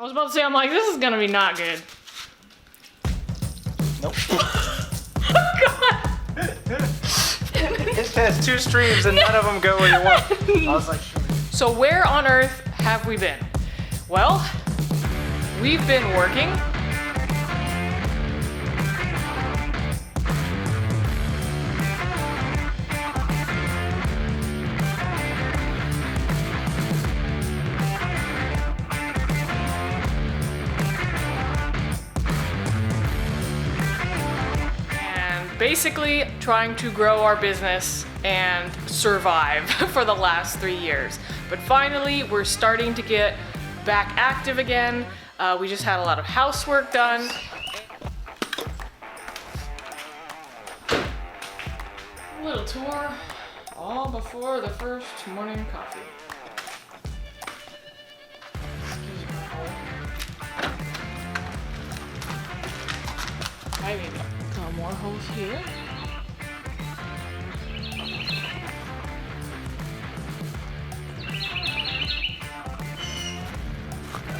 was about to say, I'm like, this is gonna be not good. Nope. God. This has 2 streams and none of them go where you want. I was like, sure. So where on earth have we been? Well, we've been working. Basically trying to grow our business and survive for the last 3 years. But finally, we're starting to get back active again. We just had a lot of housework done. A little tour, all before the first morning coffee. Maybe a couple more holes here.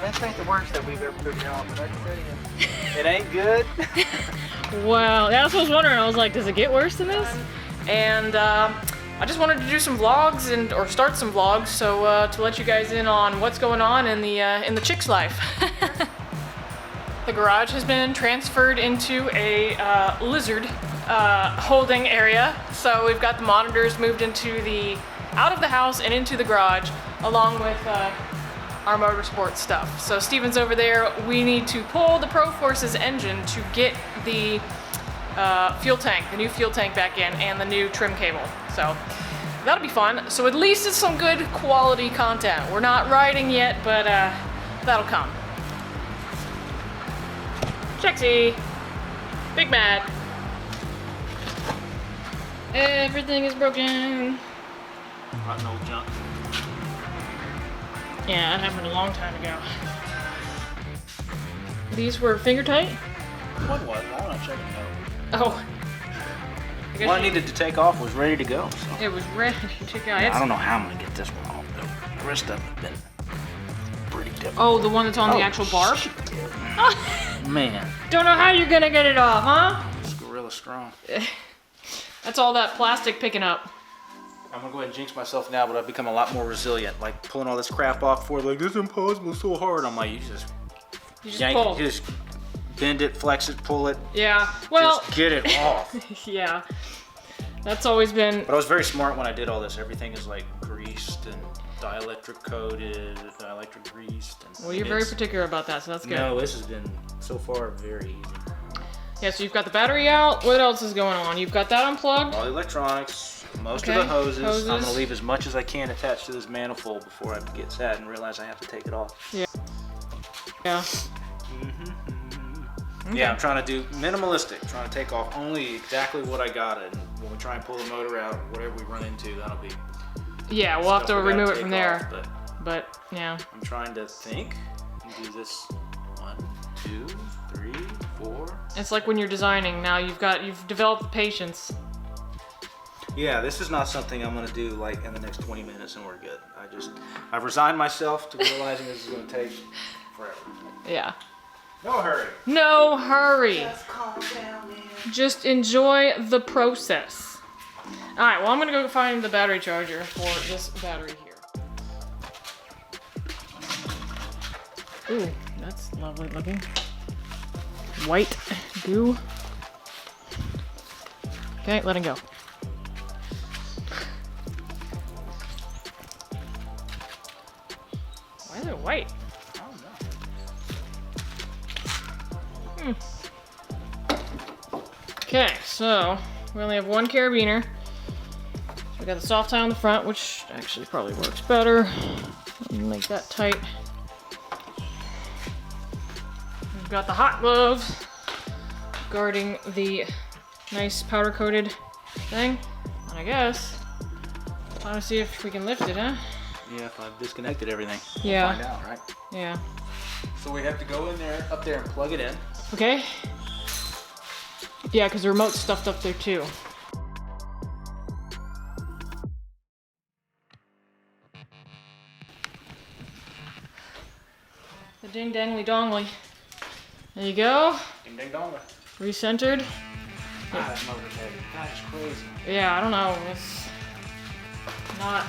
This ain't the worst that we've ever figured out, but I can tell you, it ain't good. Well, that's what I was wondering. I was like, does it get worse than this? And I just wanted to do some vlogs or start some vlogs, so to let you guys in on what's going on in the chick's life. The garage has been transferred into a lizard holding area, so we've got the monitors moved out of the house and into the garage, along with our motorsport stuff. So Steven's over there. We need to pull the ProForce's engine to get the fuel tank, the new fuel tank back in, and the new trim cable. So that'll be fun. So at least it's some good quality content. We're not riding yet, but that'll come. Chexy, Big Mad. Everything is broken. Rotten old junk. Yeah, that happened a long time ago. These were finger tight? What was? I'm not checking it out. Oh. What I needed to take off was ready to go. So. It was ready to go. I don't know how I'm gonna get this one off though. The rest of them have been pretty difficult. Oh, the one that's on the actual barb? Man. Don't know how you're gonna get it off, huh? It's gorilla strong. That's all that plastic picking up. I'm gonna go ahead and jinx myself now, but I've become a lot more resilient. Like pulling all this crap off for like, this is impossible, it's so hard. I'm like, you just yank pull. it, you just bend it, flex it, pull it. Yeah, well. Just get it off. Yeah, that's always been. But I was very smart when I did all this. Everything is like greased and dielectric coated, dielectric greased. And well, you're very particular about that, so that's good. No, this has been so far very easy. Yeah, so you've got the battery out. What else is going on? You've got that unplugged. All the electronics, most of the hoses. I'm gonna leave as much as I can attached to this manifold before I get sad and realize I have to take it off. Yeah. Yeah. Okay. Yeah, I'm trying to do minimalistic, trying to take off only exactly what I got, and when we try and pull the motor out, whatever we run into, that'll be. Yeah, we'll have to remove it from there. Off, but yeah. I'm trying to think and do this 1, 2, 3, 4. It's like when you're designing now, you've developed patience. Yeah, this is not something I'm gonna do like in the next 20 minutes and we're good. I've resigned myself to realizing this is gonna take forever. Yeah. No hurry. No hurry. Just calm down, man. Just enjoy the process. All right, well, I'm gonna go find the battery charger for this battery here. Ooh, that's lovely looking. White goo. Okay, let it go. Why is it white? Okay, so we only have one carabiner. So we got the soft tie on the front, which actually probably works better. Make that tight. We've got the hot gloves guarding the nice powder coated thing. And I guess I want to see if we can lift it, huh? Yeah, if I've disconnected everything. Yeah. We'll find out, right? Yeah. So we have to go in there, up there, and plug it in. Okay. Yeah, because the remote's stuffed up there too. The Ding dangly dongly. There you go. Ding ding dong. Recentered. God, that motor's heavy. God, it's crazy. Yeah, I don't know. It's not.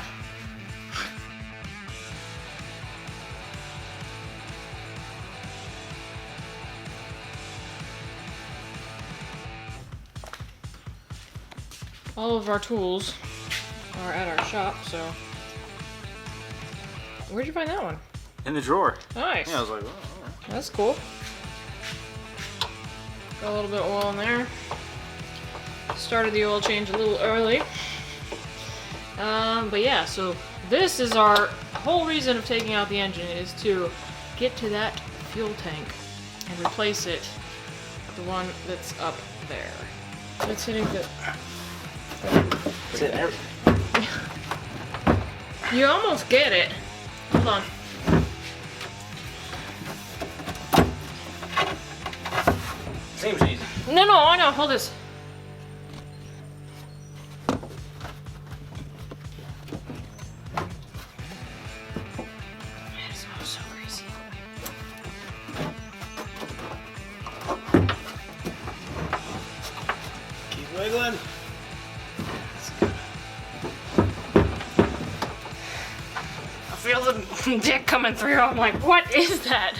All of our tools are at our shop, so. Where'd you find that one? In the drawer. Nice. Yeah, I was like, oh, all right. That's cool. Got a little bit of oil in there. Started the oil change a little early. But yeah, so this is our whole reason of taking out the engine is to get to that fuel tank and replace it with the one that's up there. So it's hitting the... It's hitting everything. You almost get it. Hold on. Seems easy. No, I know. Hold this. It smells so greasy. Keep wiggling. I feel the dick coming through. I'm like, what is that?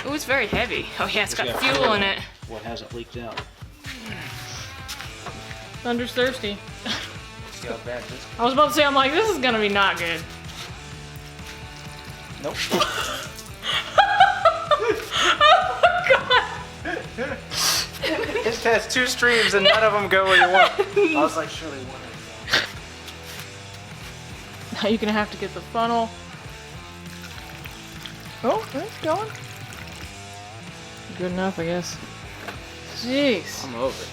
Ooh, it's very heavy. Oh yeah, it's got fuel in it. What hasn't leaked out? Thunder's thirsty. See how bad this is? I was about to say, I'm like, this is gonna be not good. Nope. This has 2 streams and none of them go where you want. I was like, surely one. Now you're gonna have to get the funnel. Oh, it's going. Good enough, I guess. Jeez. I'm over it.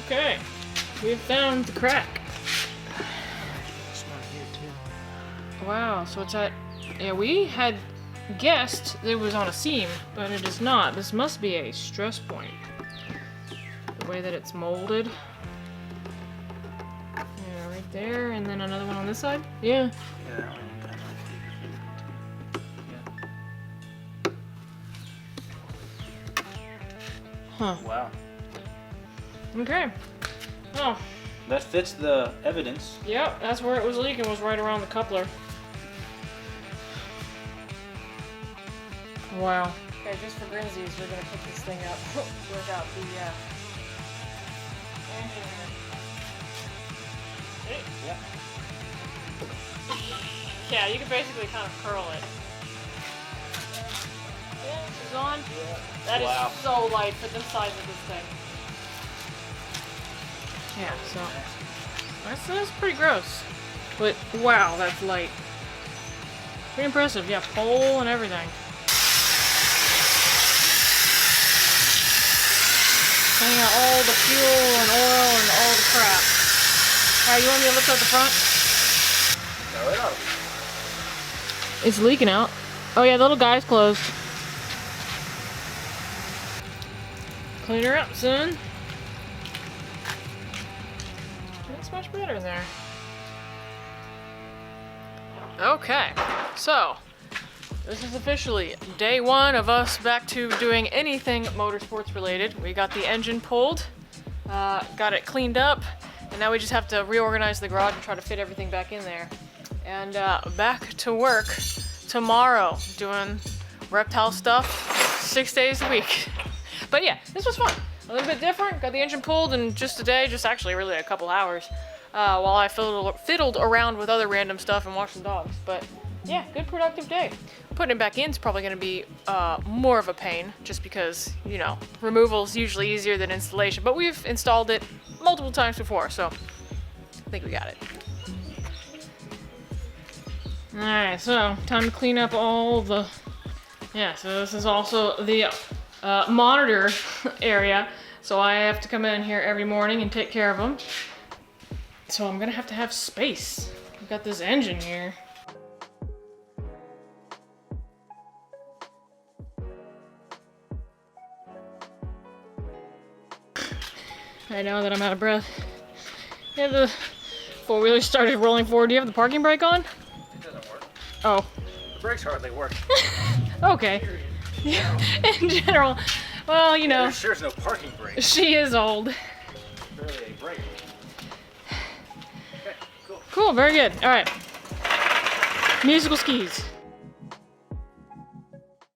Okay, we've found the crack. It's not here too. Wow, so it's at... Yeah, we had guessed it was on a seam, but it is not. This must be a stress point. The way that it's molded. Yeah, right there, and then another one on this side? Yeah. Yeah. Huh. Wow. Okay. Oh. That fits the evidence. Yep, that's where it was leaking, was right around the coupler. Wow. Okay, just for grinsies, we're gonna put this thing up without the engine in it. See? Yeah. Yeah, you can basically kind of curl it. Yeah, this is on. Yeah. That Wow. is so light for the size of this thing. Yeah, so that's pretty gross. But wow, that's light. Pretty impressive, yeah, pole and everything. Hanging out all the fuel and oil and all the crap. Alright, you want me to lift up the front? No, it ought to be. It's leaking out. Oh yeah, the little guy's closed. Clean her up, son. That's much better in there. Okay, so this is officially day 1 of us back to doing anything motorsports related. We got the engine pulled, got it cleaned up, and now we just have to reorganize the garage and try to fit everything back in there. And back to work tomorrow, doing reptile stuff 6 days a week. But yeah, this was fun. A little bit different. Got the engine pulled in just a day, just actually really a couple hours, while I fiddled around with other random stuff and watched some dogs. But yeah, good productive day. Putting it back in is probably going to be more of a pain, just because, you know, removal is usually easier than installation. But we've installed it multiple times before, so I think we got it. Alright, so time to clean up all the... Yeah, so this is also the monitor area. So I have to come in here every morning and take care of them. So I'm gonna have to have space. We've got this engine here. I know that I'm out of breath. Yeah, the four-wheeler started rolling forward. Do you have the parking brake on? It doesn't work. Oh. The brakes hardly work. Okay. In general, well, you know, There sure is no parking brake. she is old. Barely a brake. Okay, cool. Cool, very good. All right. Musical skis.